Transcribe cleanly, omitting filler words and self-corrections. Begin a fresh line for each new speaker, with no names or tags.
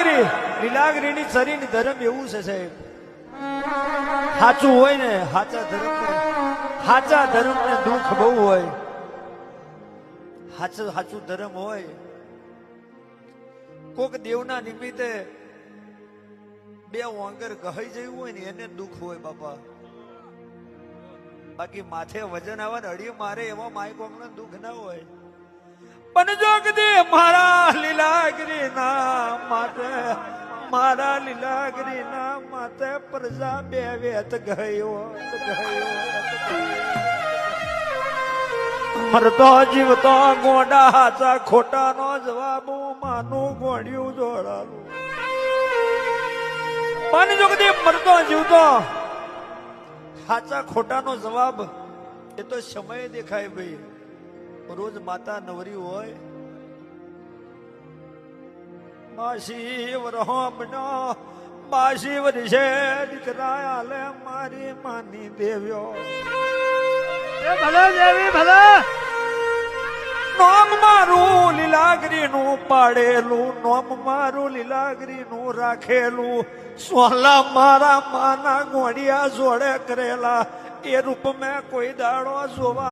લીલાગરીની શરીરની ધર્મ એવું છે સાહેબ, સાચું હોય ને સાચા ધર્મ ને દુઃખ બહુ હોય. સાચું ધર્મ હોય. કોક દેવના નિમિત્તે બે વાંગર ગહાઈ જયું હોય ને એને દુઃખ હોય બાપા. બાકી માથે વજન આવે ને અડીએ મારે એવા માય કોકને દુઃખ ના હોય. પણ જો કદી મારા લીલાગરી ના માથે, મારા લીલાગરી ના માથે પ્રજા બે વેત ગયો. મરતો જીવતો ગોડા હાચા ખોટા નો જવાબ માનું ગોળ્યું જોડાનું. પણ જો કદી મરતો જીવતો હાચા ખોટા નો જવાબ એ તો સમય દેખાય ભાઈ. રોજ માતા નવરી હોય બાસી વરહોમનો બાસી વરસે દીકરા આલે મારી માની દેવ્યો.
એ ભલે દેવી ભલે.
નોમ મારું લીલાગરી નું પાડેલું, નોમ મારું લીલાગરી નું રાખેલું, સોલા મારા માના ગોળિયા જોડે કરેલા એ રૂપ મેં કોઈ દાડો જોવા